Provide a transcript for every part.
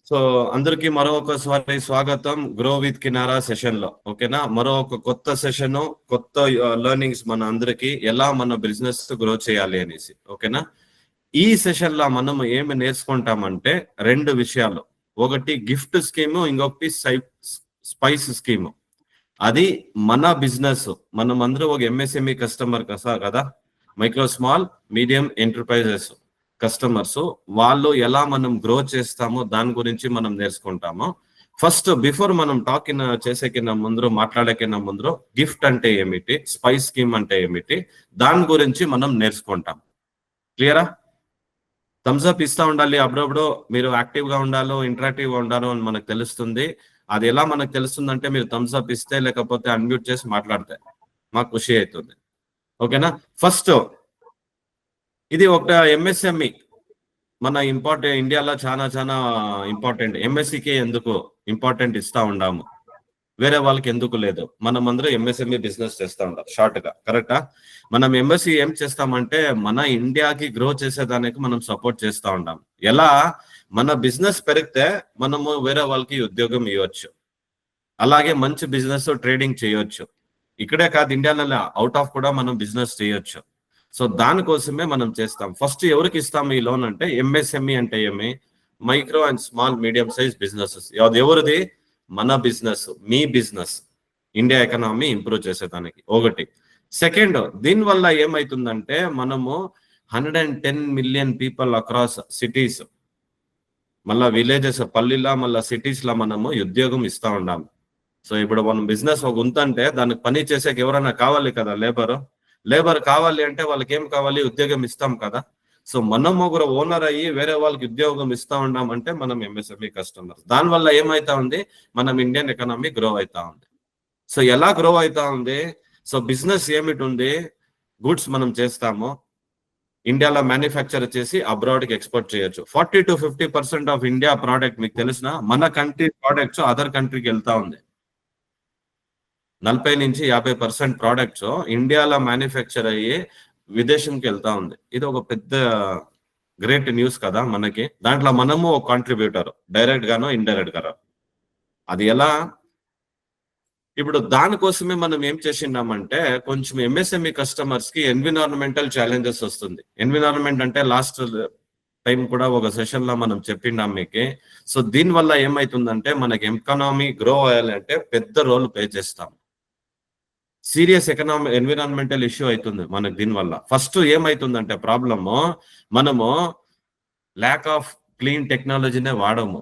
So అందరికి మరొకసారి స్వాగతం గ్రో విత్ కినారా సెషన్ లో. ఓకేనా, మరో ఒక కొత్త సెషన్, కొత్త లెర్నింగ్స్ మన అందరికి ఎలా మన బిజినెస్ గ్రో చేయాలి అనేసి. ఓకేనా, ఈ సెషన్ లో మనం ఏమి నేర్చుకుంటామంటే రెండు విషయాలు. ఒకటి గిఫ్ట్ స్కీము, ఇంకొకటి స్పైస్ స్కీము. అది మన బిజినెస్, మనం అందరూ ఒక ఎంఎస్ఎంఈ కస్టమర్ కదా, micro small medium enterprises customers. వాళ్ళు ఎలా మనం గ్రో చేస్తామో దాని గురించి మనం నేర్చుకుంటాము. ఫస్ట్ బిఫోర్ మనం చేసేకిన్న ముందు, మాట్లాడేకిన్న ముందు, గిఫ్ట్ అంటే ఏమిటి, స్పైస్ స్కీమ్ అంటే ఏమిటి, దాని గురించి మనం నేర్చుకుంటాం. క్లియరా? థమ్స్ అప్ ఇస్తా ఉండాలి, అప్పుడప్పుడు మీరు యాక్టివ్ గా ఉండాలో ఇంటరాక్టివ్ గా ఉండాలో అని మనకు తెలుస్తుంది. అది ఎలా మనకు తెలుస్తుందంటే మీరు థమ్స్ అప్ ఇస్తే, లేకపోతే అన్మ్యూట్ చేసి మాట్లాడితే మాకు ఖుషి అవుతుంది. ఓకేనా, ఫస్ట్ ఇది ఒక ఎంఎస్ఎంఈ మన ఇండియాలో చాలా చాలా ఇంపార్టెంట్. ఎంఎస్సికి ఎందుకు ఇంపార్టెంట్ ఇస్తా ఉండాము, వేరే వాళ్ళకి ఎందుకు లేదు? మనం అందరూ ఎంఎస్ఎంఈ బిజినెస్ చేస్తా ఉంటాం షార్ట్ గా. కరెక్టా? మనం ఎంఎస్సి ఏం చేస్తామంటే మన ఇండియాకి గ్రో చేసేదానికి మనం సపోర్ట్ చేస్తా ఉంటాం. ఎలా మన బిజినెస్ పెరిగితే మనము వేరే వాళ్ళకి ఉద్యోగం ఇవ్వచ్చు, అలాగే మంచి బిజినెస్ ట్రేడింగ్ చేయొచ్చు. ఇక్కడే కాదు, ఇండియాలో అవుట్ ఆఫ్ కూడా మనం బిజినెస్ చేయొచ్చు. సో దానికోసమే మనం చేస్తాం. ఫస్ట్ ఎవరికి ఇస్తాం ఈ లోన్ అంటే ఎంఎస్ఎంఈ అంటే ఏమి, micro and small medium size businesses. అది ఎవరిది? మన బిజినెస్, మీ బిజినెస్, ఇండియా ఎకనామీ ఇంప్రూవ్ చేసేదానికి. ఒకటి. సెకండ్, దీనివల్ల ఏమైతుందంటే మనము 110 మిలియన్ పీపుల్ అక్రాస్ సిటీస్, మళ్ళా విలేజెస్, పల్లిలా మళ్ళా సిటీస్ లా మనము ఉద్యోగం ఇస్తా ఉన్నాము. సో ఇప్పుడు మనం బిజినెస్ ఒక ఉందంటే దానికి పని చేసేకి ఎవరైనా కావాలి కదా, లేబర్ కావాలి అంటే వాళ్ళకి ఏం కావాలి? ఉద్యోగం ఇస్తాం కదా. సో మనం ఒకరు ఓనర్ అయ్యి వేరే వాళ్ళకి ఉద్యోగం ఇస్తా ఉన్నామంటే మనం ఎంఎస్ఎంఈ కస్టమర్. దానివల్ల ఏమైతా ఉంది, మనం ఇండియన్ ఎకనామీ గ్రో అవుతా ఉంది. సో ఎలా గ్రో అవుతా ఉంది? సో బిజినెస్ ఏమిటి ఉంది, గుడ్స్ మనం చేస్తాము, ఇండియాలో మ్యానుఫ్యాక్చర్ చేసి అబ్రాడ్ కి ఎక్స్పోర్ట్ చేయొచ్చు. 40 to 50% ఆఫ్ ఇండియా ప్రోడక్ట్, మీకు తెలిసిన మన కంట్రీ ప్రోడక్ట్స్ అదర్ కంట్రీకి వెళ్తా ఉంది. 40 నుంచి 50% ప్రోడక్ట్స్ ఇండియాలో మ్యానుఫ్యాక్చర్ అయ్యి విదేశంకి వెళ్తా ఉంది. ఇది ఒక పెద్ద గ్రేట్ న్యూస్ కదా మనకి. దాంట్లో మనము ఒక కాంట్రిబ్యూటర్, డైరెక్ట్ గానో ఇండైరెక్ట్ గానో. అది ఎలా? ఇప్పుడు దానికోసమే మనం ఏం చేసినామంటే కొంచెం ఎంఎస్ఎంఈ కస్టమర్స్ కి ఎన్విరాన్మెంటల్ ఛాలెంజెస్ వస్తుంది. ఎన్విరాన్మెంట్ అంటే లాస్ట్ టైం కూడా ఒక సెషన్ లో మనం చెప్పినాం మీకు. సో దీనివల్ల ఏమైతుందంటే మనకి ఎకనామీ గ్రో అవ్వాలంటే పెద్ద రోల్ ప్లే చేస్తాం. సీరియస్ ఎన్విరాన్మెంటల్ ఇష్యూ అవుతుంది మనకి దీనివల్ల. ఫస్ట్ ఏమైతుందంటే ప్రాబ్లము, మనము ల్యాక్ ఆఫ్ క్లీన్ టెక్నాలజీనే వాడము.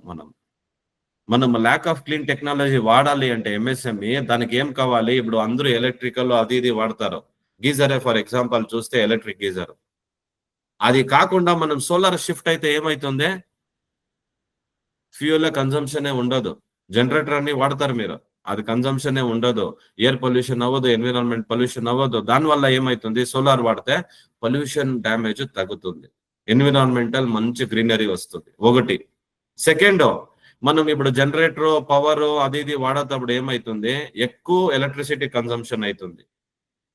మనం ల్యాక్ ఆఫ్ క్లీన్ టెక్నాలజీ వాడాలి అంటే ఎంఎస్ఎంఈ దానికి ఏం కావాలి? ఇప్పుడు అందరూ ఎలక్ట్రికల్ అది ఇది వాడతారు. గీజరే ఫర్ ఎగ్జాంపుల్ చూస్తే ఎలక్ట్రిక్ గీజర్. అది కాకుండా మనం సోలార్ షిఫ్ట్ అయితే ఏమైతుంది? ఫ్యూయల్ కన్జంప్షన్ ఉండదు. జనరేటర్ అన్ని వాడతారు మీరు, అది కన్జంప్షన్ ఉండదు. ఎయిర్ పొల్యూషన్ అవ్వదు, ఎన్విరాన్మెంట్ పొల్యూషన్ అవ్వదు. దానివల్ల ఏమైతుంది? సోలార్ వాడితే పొల్యూషన్ డ్యామేజ్ తగ్గుతుంది, ఎన్విరాన్మెంటల్ మంచి గ్రీనరీ వస్తుంది. ఒకటి. సెకండ్, మనం ఇప్పుడు జనరేటర్ పవర్ అది ఇది వాడేటప్పుడు ఏమైతుంది? ఎక్కువ ఎలక్ట్రిసిటీ కన్జంప్షన్ అవుతుంది.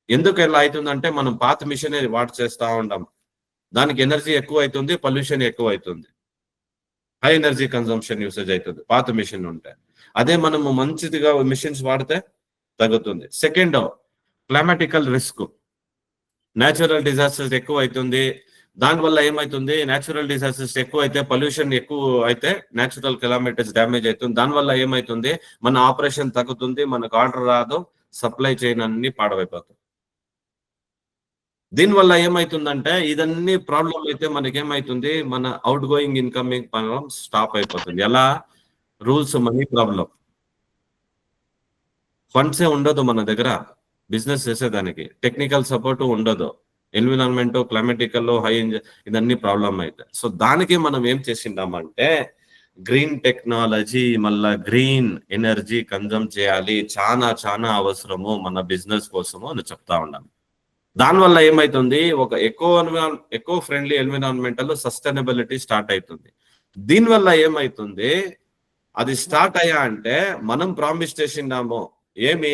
ఎందుకు ఎలా అవుతుందంటే మనం పాత మిషన్ వాట్ చేస్తా ఉంటాం, దానికి ఎనర్జీ ఎక్కువ అవుతుంది, పొల్యూషన్ ఎక్కువ అవుతుంది, హై ఎనర్జీ కన్జంప్షన్ యూసేజ్ అవుతుంది పాత మిషన్ ఉంటే. అదే మనము మంచిదిగా మిషన్స్ వాడితే తగ్గుతుంది. సెకండ్, క్లైమాటికల్ రిస్క్, న్యాచురల్ డిజాస్టర్స్ ఎక్కువ అవుతుంది. దానివల్ల ఏమైతుంది? న్యాచురల్ డిజాస్టర్స్ ఎక్కువ అయితే, పొల్యూషన్ ఎక్కువ అయితే న్యాచురల్ కిలోమీటర్స్ డ్యామేజ్ అవుతుంది. దానివల్ల ఏమైతుంది? మన ఆపరేషన్ తగ్గుతుంది, మనకు ఆర్డర్ రాదు, సప్లై చైన్ అన్ని పాడైపోతుంది. దీనివల్ల ఏమైతుందంటే ఇదన్నీ ప్రాబ్లం అయితే మనకేమైతుంది? మన out going incoming problem stop అయిపోతుంది. ఎలా? రూల్స్, మనీ ప్రాబ్లం, ఫండ్సే ఉండదు మన దగ్గర బిజినెస్ చేసేదానికి, టెక్నికల్ సపోర్ట్ ఉండదు, ఎన్విరాన్మెంట్ క్లైమాటికల్ ఇదన్నీ ప్రాబ్లం అయితే. సో దానికి మనం ఏం చేసిండామంటే గ్రీన్ టెక్నాలజీ, మళ్ళా గ్రీన్ ఎనర్జీ కన్జమ్ చేయాలి, చాలా చాలా అవసరము మన బిజినెస్ కోసము అని చెప్తా ఉన్నాను. దానివల్ల ఏమైతుంది? ఒక eco friendly environmental sustainability start అవుతుంది. దీనివల్ల ఏమైతుంది? అది స్టార్ట్ అయ్యా అంటే మనం ప్రామిస్ చేసిండాము ఏమి?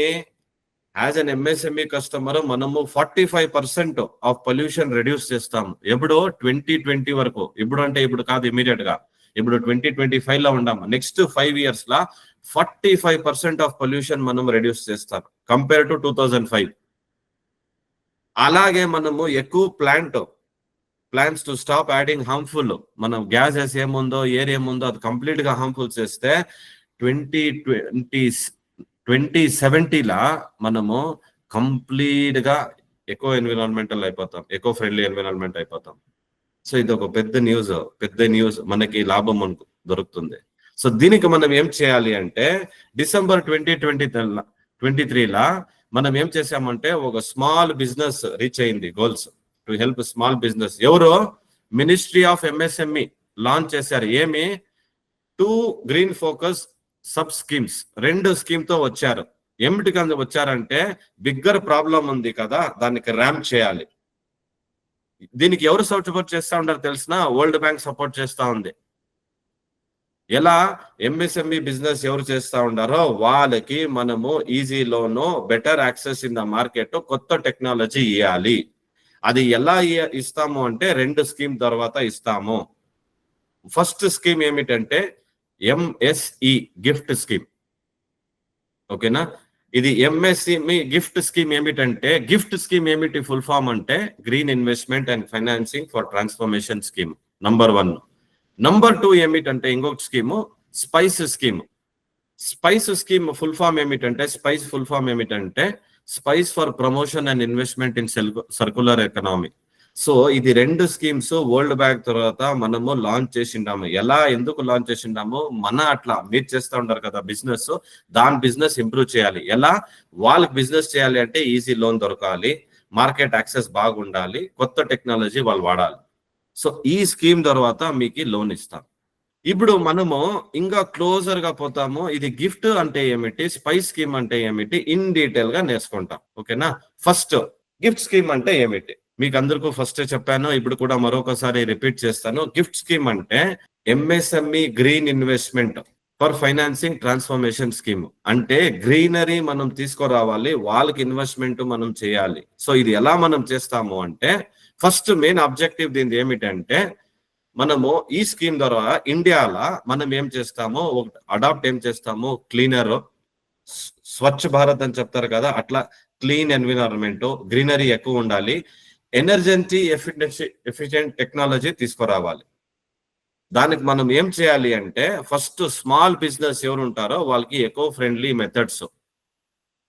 యాజ్ అన్ ఎంఎస్ఎంఈ కస్టమర్ మనము 45% ఆఫ్ పొల్యూషన్ రెడ్యూస్ చేస్తాము. ఎప్పుడు? 2020 వరకు. ఇప్పుడు అంటే ఇప్పుడు కాదు, ఇమీడియట్ గా ఇప్పుడు 2025 లో ఉన్నాం. Next 5 years law 45% of pollution మనం రెడ్యూస్ చేస్తాం కంపేర్ టు 2005. అలాగే మనము ఎక్కువ plans to stop adding harmful, మనం గ్యాసెస్ ఏముందో ఎయిర్ ఏముందో అది కంప్లీట్ గా హార్మ్ఫుల్ చేస్తే 2070లా మనము కంప్లీట్ గా ఎకో ఎన్విరాన్మెంటల్ అయిపోతాం, ఎకో ఫ్రెండ్లీ ఎన్విరాన్మెంట్ అయిపోతాం. సో ఇది ఒక పెద్ద న్యూస్, మనకి లాభం మనకు దొరుకుతుంది. సో దీనికి మనం ఏం చేయాలి అంటే డిసెంబర్ 2023లా మనం ఏం చేసామంటే ఒక స్మాల్ బిజినెస్ రీచ్ అయింది goals to help small business. ఎవరో మినిస్ట్రీ ఆఫ్ ఎంఎస్ఎంఈ లాంచ్ చేశారు. ఏమి 2 green focus sub schemes, 2 scheme తో వచ్చారు. ఏమిటికి వచ్చారంటే బిగ్గర్ ప్రాబ్లం ఉంది కదా, దానికి ర్యాంప్ చేయాలి. దీనికి ఎవరు సపోర్ట్ చేస్తా ఉంటారు తెలిసిన? వరల్డ్ బ్యాంక్ సపోర్ట్ చేస్తా ఉంది. ఎలా? ఎంఎస్ఎంఈ బిజినెస్ ఎవరు చేస్తా ఉన్నారో వాళ్ళకి మనము easy loan, better access in the market, కొత్త టెక్నాలజీ ఇవ్వాలి. అది ఎలా ఇస్తాము అంటే 2 స్కీమ్ తర్వాత ఇస్తాము. ఫస్ట్ స్కీమ్ ఏమిటంటే ఎంఎస్ఈ గిఫ్ట్ స్కీమ్. ఓకేనా? ఇది ఎంఎస్ఎంఈ గిఫ్ట్ స్కీమ్ ఏమిటంటే, గిఫ్ట్ స్కీమ్ ఏమిటి ఫుల్ ఫామ్ అంటే green investment and financing for transformation scheme number 1. Number 2 ఏమిటంటే ఇంకొక scheme SPICE scheme full form ఏమిటంటే, SPICE for promotion and investment in circular economy. So ఇది 2 schemes world bank తర్వాత మనము launch చేసిండాము. ఎందుకు launch చేసిండాము? అట్లా మీరు చేస్తూ ఉంటారు కదా బిజినెస్, దాని బిజినెస్ ఇంప్రూవ్ చేయాలి. ఎలా? వాళ్ళకి బిజినెస్ చేయాలి అంటే ఈజీ లోన్ దొరకాలి, మార్కెట్ యాక్సెస్ బాగుండాలి, కొత్త టెక్నాలజీ వాళ్ళు వాడాలి. సో ఈ స్కీమ్ తర్వాత మీకు లోన్ ఇస్తాం. ఇప్పుడు మనము ఇంకా క్లోజర్ గా పోతాము. ఇది గిఫ్ట్ అంటే ఏమిటి, స్పైస్ స్కీమ్ అంటే ఏమిటి, ఇన్ డీటెయిల్ గా నేర్చుకుంటాం. ఓకేనా? ఫస్ట్ గిఫ్ట్ స్కీమ్ అంటే ఏమిటి మీకు అందరికీ ఫస్ట్ చెప్పాను, ఇప్పుడు కూడా మరొకసారి రిపీట్ చేస్తాను. గిఫ్ట్ స్కీమ్ అంటే MSME green investment for financing transformation scheme. అంటే గ్రీనరీ మనం తీసుకురావాలి, వాళ్ళకి ఇన్వెస్ట్మెంట్ మనం చేయాలి. సో ఇది ఎలా మనం చేస్తాము అంటే, ఫస్ట్ మెయిన్ ఆబ్జెక్టివ్ దీని ఏమిటంటే, మనము ఈ స్కీమ్ ద్వారా ఇండియాలో మనం ఏం చేస్తాము, ఏం చేస్తాము, క్లీనర్, స్వచ్ఛ భారత్ అని చెప్తారు కదా, అట్లా క్లీన్ ఎన్విరాన్మెంట్, గ్రీనరీ ఎక్కువ ఉండాలి, ఎనర్జీ ఎఫిషియెంట్ టెక్నాలజీ తీసుకురావాలి. దానికి మనం ఏం చేయాలి అంటే, ఫస్ట్ స్మాల్ బిజినెస్ ఎవరు ఉంటారో వాళ్ళకి eco friendly methods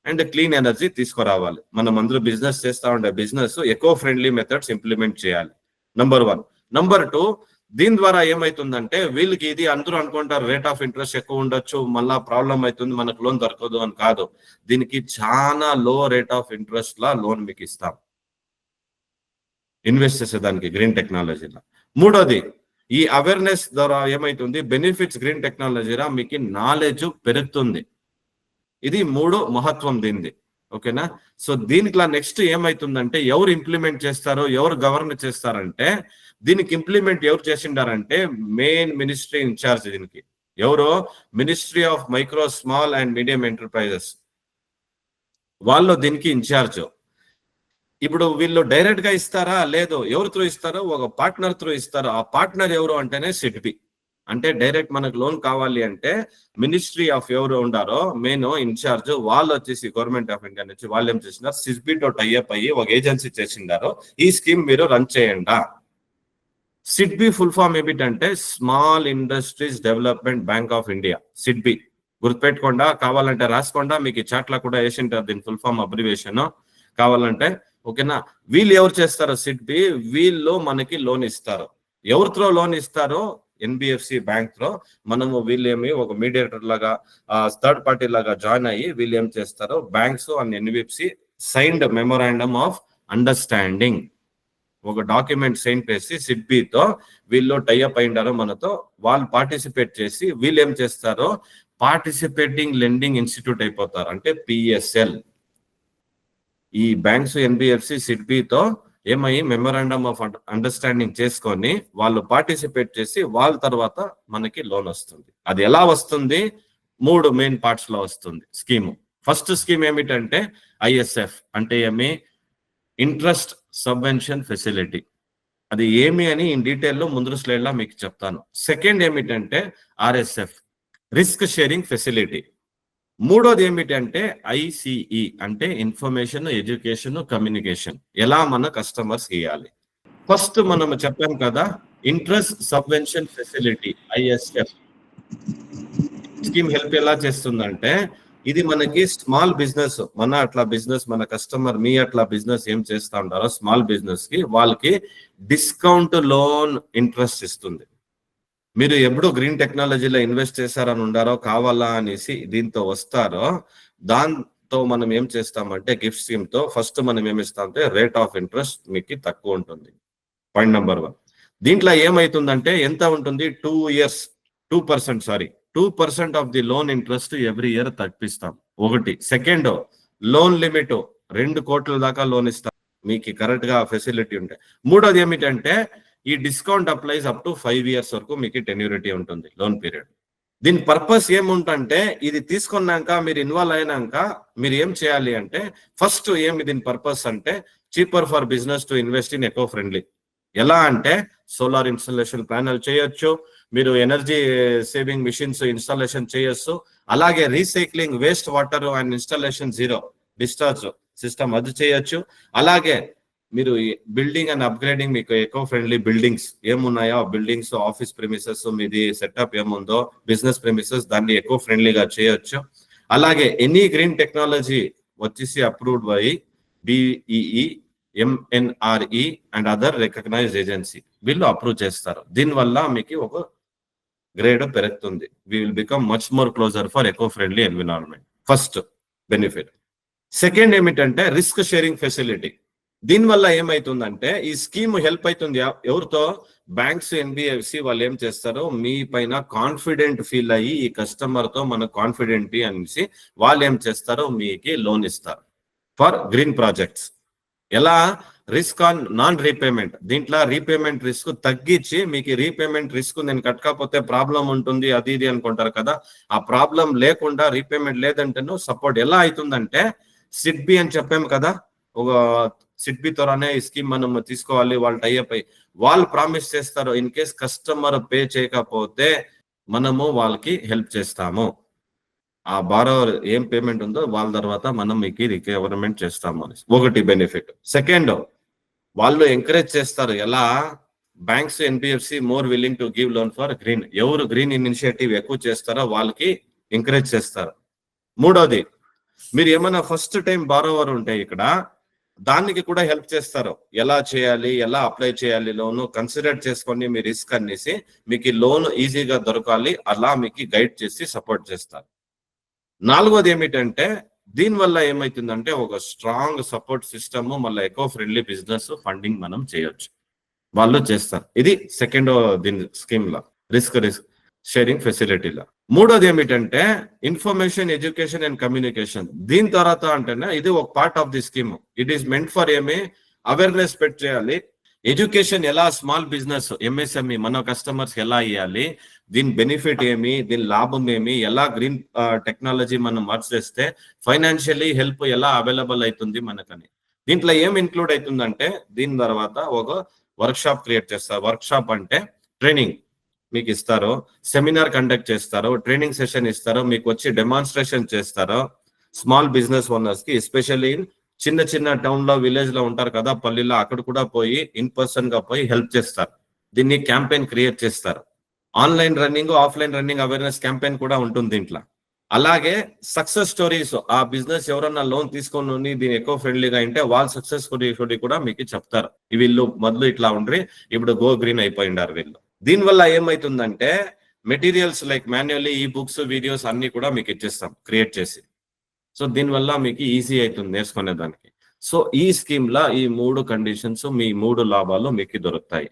and clean energy తీసుకురావాలి. మనం అందరూ బిజినెస్ చేస్తా ఉండే business eco friendly methods implement చేయాలి. నంబర్ 1. నంబర్ 2, దీని ద్వారా ఏమైతుందంటే, వీళ్ళకి ఇది అందరూ అనుకుంటారు రేట్ ఆఫ్ ఇంట్రెస్ట్ ఎక్కువ ఉండొచ్చు, మళ్ళా ప్రాబ్లం అవుతుంది, మనకు లోన్ దొరకదు అని కాదు. దీనికి చాలా లో rate of interest law loan మీకు ఇస్తాం ఇన్వెస్ట్ చేసేదానికి గ్రీన్ టెక్నాలజీలో. 3వది, ఈ అవేర్నెస్ ద్వారా ఏమైతుంది, బెనిఫిట్స్ గ్రీన్ టెక్నాలజీరా మీకు నాలెడ్జ్ పెరుగుతుంది. ఇది 3 మహత్వం దీనిది. ఓకేనా? సో దీనికి నెక్స్ట్ ఏమైతుందంటే, ఎవరు ఇంప్లిమెంట్ చేస్తారో, ఎవరు గవర్న్ చేస్తారంటే, దీనికి ఇంప్లిమెంట్ ఎవరు చేసిండారంటే మెయిన్ మినిస్ట్రీ ఇన్ఛార్జ్. దీనికి ఎవరో ministry of micro small and medium enterprises వాళ్ళు దీనికి ఇన్ఛార్జ్. ఇప్పుడు వీళ్ళు డైరెక్ట్ గా ఇస్తారా? లేదు. ఎవరు త్రూ ఇస్తారో, ఒక పార్ట్నర్ త్రూ ఇస్తారు. ఆ పార్ట్నర్ ఎవరు అంటేనే సిడ్బి. అంటే డైరెక్ట్ మనకు లోన్ కావాలి అంటే మినిస్ట్రీ ఆఫ్ ఎవరు ఉండారో మెయిన్ ఇన్ఛార్జ్ వాళ్ళు వచ్చేసి గవర్నమెంట్ ఆఫ్ ఇండియా నుంచి వాళ్ళు ఏం చేసినారు, సిడ్బితో టైఅప్ అయ్యి ఒక ఏజెన్సీ చేసిండారు, ఈ స్కీమ్ మీరు రన్ చేయండి. సిడ్బి ఫుల్ ఫామ్ ఏమిటంటే small industries development bank of India. SIDBI గుర్తుపెట్టుకోండా, కావాలంటే రాసుకోండా, మీకు చాట్లా కూడా వేసింటారు దీని ఫుల్ ఫామ్ అబ్రివేషన్ కావాలంటే. ఓకేనా? వీళ్ళు ఎవరు చేస్తారో సిడ్బి, వీళ్ళు మనకి లోన్ ఇస్తారు. ఎవరితో లోన్ ఇస్తారో, ఎన్బిఎఫ్సి బ్యాంక్ లో మనము వీళ్ళేమి ఒక మీడియేటర్ లాగా థర్డ్ పార్టీ లాగా జాయిన్ అయ్యి వీళ్ళు ఏం చేస్తారో, banks and NBFC signed memorandum of understanding, ఒక డాక్యుమెంట్ సైన్ చేసి సిడ్బితో వీళ్ళు టైఅప్ అయిండారో మనతో, వాళ్ళు పార్టిసిపేట్ చేసి వీళ్ళు ఏం చేస్తారో పార్టిసిపేటింగ్ లెండింగ్ ఇన్స్టిట్యూట్ అయిపోతారు, అంటే పిఎస్ఎల్. ఈ బ్యాంక్స్ ఎన్బిఎఫ్సి సిడ్బితో ఏమయ్యి మెమోరాండమ్ ఆఫ్ అండర్స్టాండింగ్ చేసుకొని వాళ్ళు పార్టిసిపేట్ చేసి వాళ్ళ తర్వాత మనకి లోన్ వస్తుంది. అది ఎలా వస్తుంది? 3 మెయిన్ పార్ట్స్ లో వస్తుంది స్కీము. ఫస్ట్ స్కీమ్ ఏమిటంటే ఐఎస్ఎఫ్, అంటే ఏమి, ఇంట్రెస్ట్ సబ్వెన్షన్ ఫెసిలిటీ. అది ఏమి అని ఇన్ డీటెయిల్లో ముందు స్లైడ్లో మీకు చెప్తాను. సెకండ్ ఏమిటంటే ఆర్ఎస్ఎఫ్, రిస్క్ షేరింగ్ ఫెసిలిటీ. మూడోది ఏమిటంటే ఐసిఈ అంటే ఇన్ఫర్మేషన్, ఎడ్యుకేషన్, కమ్యూనికేషన్. ఎలా మన కస్టమర్స్ ఇవ్వాలి. ఫస్ట్ మనం చెప్పాం కదా, interest subvention facility ISF scheme help ఎలా చేస్తుందంటే, ఇది మనకి స్మాల్ బిజినెస్, మన కస్టమర్ మీ అట్లా బిజినెస్ ఏం చేస్తా ఉంటారో స్మాల్ బిజినెస్ కి వాళ్ళకి డిస్కౌంట్ లోన్ ఇంట్రెస్ట్ ఇస్తుంది. మీరు ఎప్పుడు గ్రీన్ టెక్నాలజీలో ఇన్వెస్ట్ చేశారని ఉండారో, కావాలా అనేసి దీంతో వస్తారో, దాంతో మనం ఏం చేస్తామంటే గిఫ్ట్ స్కీమ్ తో ఫస్ట్ మనం ఏమిస్తామంటే రేట్ ఆఫ్ ఇంట్రెస్ట్ మీకు తక్కువ ఉంటుంది. Point number 1. దీంట్లో ఏమైతుందంటే ఎంత ఉంటుంది, 2% of the loan interest every year తగ్గిస్తాం. ఒకటి. సెకండ్, లోన్ లిమిట్ 2 కోట్ల దాకా లోన్ ఇస్తాం మీకు కరెక్ట్ గా ఫెసిలిటీ ఉంటే. మూడోది ఏమిటంటే ఈ discount applies up to 5 years వరకు మీకు టెన్యూరిటీ ఉంటుంది లోన్ పీరియడ్. దీని పర్పస్ ఏముంటంటే, ఇది తీసుకున్నాక మీరు ఇన్వాల్వ్ అయినాక మీరు ఏం చేయాలి అంటే, ఫస్ట్ దీని పర్పస్ అంటే cheaper for business to invest in eco friendly. ఎలా అంటే సోలార్ ఇన్స్టాలేషన్ ప్యానెల్ చేయొచ్చు, మీరు ఎనర్జీ సేవింగ్ మిషన్స్ ఇన్స్టాలేషన్ చేయొచ్చు, అలాగే recycling waste water and installation zero discharge system అది చేయొచ్చు. అలాగే మీరు బిల్డింగ్ అండ్ అప్గ్రేడింగ్, మీకు ఎకో ఫ్రెండ్లీ బిల్డింగ్స్ ఏమున్నాయో బిల్డింగ్స్, ఆఫీస్ ప్రెమిసెస్ మీది సెటప్ ఏముందో బిజినెస్ ప్రెమిసెస్ దాన్ని ఎకో ఫ్రెండ్లీగా చేయొచ్చు. అలాగే ఎనీ గ్రీన్ టెక్నాలజీ వచ్చేసి approved by BEE, MNRE and other recognised agency, వీళ్ళు అప్రూవ్ చేస్తారు. దీనివల్ల మీకు ఒక గ్రేడ్ పెరుగుతుంది. We will become much more closer for eco friendly environment. First benefit. Second ఏమిటంటే రిస్క్ షేరింగ్ ఫెసిలిటీ. దీనివల్ల ఏమైతుందంటే ఈ స్కీమ్ హెల్ప్ అవుతుంది ఎవరితో, బ్యాంక్స్, ఎన్బిఎఫ్సి వాళ్ళు ఏం చేస్తారు, మీ పైన కాన్ఫిడెంట్ ఫీల్ అయ్యి ఈ కస్టమర్ తో మన కాన్ఫిడెంట్ అనేసి వాళ్ళు ఏం చేస్తారు, మీకు లోన్ ఇస్తారు ఫర్ గ్రీన్ ప్రాజెక్ట్స్. ఎలా, రిస్క్ ఆన్ నాన్ రీపేమెంట్. దీంట్లో రీపేమెంట్ రిస్క్ తగ్గించి మీకు రీపేమెంట్ రిస్క్ నేను కట్టకపోతే ప్రాబ్లం ఉంటుంది అది ఇది అనుకుంటారు కదా, ఆ ప్రాబ్లం లేకుండా రీపేమెంట్ లేదంటేనూ సపోర్ట్. ఎలా అవుతుందంటే సిడ్బి అని చెప్పాము కదా, ఒక సిడ్బి త్వరనే ఈ స్కీమ్ మనం తీసుకోవాలి, వాళ్ళు టైఅప్ అయ్యి వాళ్ళు ప్రామిస్ చేస్తారు, ఇన్ కేస్ కస్టమర్ పే చేయకపోతే మనము వాళ్ళకి హెల్ప్ చేస్తాము, ఆ బారోవర్ ఏం పేమెంట్ ఉందో వాళ్ళ తర్వాత మనం మీకు రికవర్మెంట్ చేస్తాము అని. ఒకటి బెనిఫిట్. సెకండ్, వాళ్ళు ఎంకరేజ్ చేస్తారు. ఎలా, banks, NBFC more willing to give loan for green. ఎవరు గ్రీన్ ఇనిషియేటివ్ ఎక్కువ చేస్తారో వాళ్ళకి ఎంకరేజ్ చేస్తారు. మూడోది, మీరు ఏమైనా ఫస్ట్ టైం బారోవర్ ఉంటే ఇక్కడ దానికి కూడా హెల్ప్ చేస్తారు. ఎలా చేయాలి, ఎలా అప్లై చేయాలి లోను కన్సిడర్ చేసుకొని మీ రిస్క్ అనేసి మీకు లోన్ ఈజీగా దొరకాలి, అలా మీకు గైడ్ చేసి సపోర్ట్ చేస్తారు. నాలుగోది ఏమిటంటే, దీనివల్ల ఏమైతుందంటే ఒక స్ట్రాంగ్ సపోర్ట్ సిస్టమ్, మళ్ళీ ఎకో ఫ్రెండ్లీ బిజినెస్ ఫండింగ్ మనం చేయొచ్చు, వాళ్ళు చేస్తారు. ఇది సెకండ్ దీని స్కీమ్ లో రిస్క్ షేరింగ్ ఫెసిలిటీలో. మూడోది ఏమిటంటే ఇన్ఫర్మేషన్, ఎడ్యుకేషన్ అండ్ కమ్యూనికేషన్. దీని తర్వాత అంటేనే ఇది ఒక part of the scheme. It is meant for awareness చేయాలి. ఎడ్యుకేషన్ ఎలా స్మాల్ బిజినెస్, ఎంఎస్ఎంఈ మన కస్టమర్స్ ఎలా ఇవ్వాలి, దీని బెనిఫిట్ ఏమి, దీని లాభం ఏమి, ఎలా గ్రీన్ టెక్నాలజీ మనం మర్జ్ చేస్తే ఫైనాన్షియల్లీ హెల్ప్ ఎలా అవైలబుల్ అవుతుంది మనకని. దీంట్లో ఏం ఇంక్లూడ్ అవుతుందంటే, దీని తర్వాత ఒక వర్క్ షాప్ క్రియేట్ చేస్తారు. వర్క్ షాప్ అంటే ట్రైనింగ్ మీకు ఇస్తారు, సెమినార్ కండక్ట్ చేస్తారు, ట్రైనింగ్ సెషన్ ఇస్తారు, మీకు వచ్చి డెమాన్స్ట్రేషన్ చేస్తారు. స్మాల్ బిజినెస్ ఓనర్స్ కి ఎస్పెషల్లీ చిన్న చిన్న టౌన్ లో, విలేజ్ లో ఉంటారు కదా, పల్లెల్లో, అక్కడ కూడా పోయి ఇన్ పర్సన్ గా పోయి హెల్ప్ చేస్తారు. దీన్ని క్యాంపెయిన్ క్రియేట్ చేస్తారు. Online running, offline running awareness campaign కూడా ఉంటుంది దీంట్లో. అలాగే సక్సెస్ స్టోరీస్, ఆ బిజినెస్ ఎవరన్నా లోన్ తీసుకొని దీని ఎకో ఫ్రెండ్లీగా అంటే వాళ్ళ సక్సెస్ స్టోరీ కూడా మీకు చెప్తారు. వీళ్ళు మొదలు ఇట్లా ఉండ్రి, ఇప్పుడు గో గ్రీన్ అయిపోయిండారు వీళ్ళు. దీనివల్ల ఏమైతుందంటే మెటీరియల్స్ లైక్ మాన్యువల్లీ ఈ బుక్స్, వీడియోస్ అన్ని కూడా మీకు ఇచ్చేస్తాం క్రియేట్ చేసి. సో దీనివల్ల మీకు ఈజీ అవుతుంది నేర్చుకునే దానికి. సో ఈ స్కీమ్ లా ఈ 3 కండిషన్స్, మీ 3 లాభాలు మీకు దొరుకుతాయి.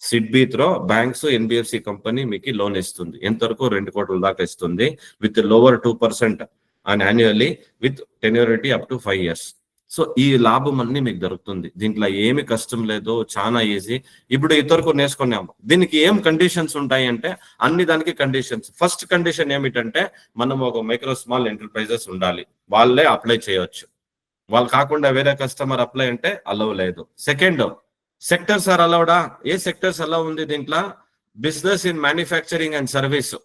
SIDBI through banks, NBFC company మీకు లోన్ ఇస్తుంది. ఎంతవరకు 2 కోట్ల దాకా ఇస్తుంది, with lower 2% and annually with tenure up to 5 years. So ఈ లాభం అన్ని మీకు దొరుకుతుంది. దీంట్లో ఏమి కష్టం లేదు, చాలా ఈజీ. ఇప్పుడు ఇతరకు నేర్చుకున్నాము. దీనికి ఏం కండిషన్స్ ఉంటాయి అంటే, అన్ని దానికి కండిషన్స్. ఫస్ట్ కండిషన్ ఏమిటంటే, మనం ఒక మైక్రో స్మాల్ ఎంటర్ప్రైజెస్ ఉండాలి, వాళ్ళే అప్లై చేయొచ్చు. వాళ్ళు కాకుండా వేరే కస్టమర్ అప్లై అంటే అలవ్ లేదు. సెకండ్, సెక్టర్స్ ఆర్ అలౌడా? ఏ సెక్టర్స్ అలా ఉంది దీంట్లో? Business in manufacturing and service.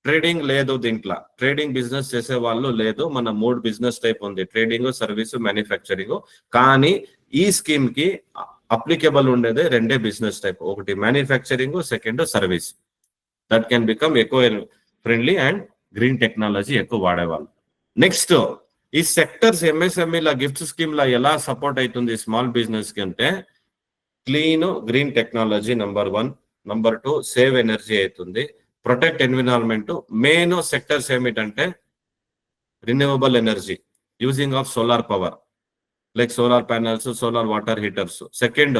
Trading లేదు దీంట్లో, ట్రేడింగ్ బిజినెస్ చేసే వాళ్ళు లేదు. మన 3 బిజినెస్ టైప్ ఉంది, ట్రేడింగ్, సర్వీస్, మ్యానుఫ్యాక్చరింగ్. కానీ ఈ స్కీమ్ కి అప్లికేబుల్ ఉండేది 2 బిజినెస్ టైప్, ఒకటి manufacturing, second service. That can become eco friendly and green technology ఎక్కువ వాడేవాళ్ళు. నెక్స్ట్, ఈ సెక్టర్స్ ఎంఎస్ఎంఈల గిఫ్ట్ స్కీమ్ లా ఎలా సపోర్ట్ అవుతుంది స్మాల్ బిజినెస్ కి అంటే, clean green technology number 1, number 2 save energy అవుతుంది, ప్రొటెక్ట్ ఎన్విరాన్మెంట్. మెయిన్ సెక్టర్స్ ఏమిటంటే renewable energy, using of solar power like solar panels, solar water heaters. Second,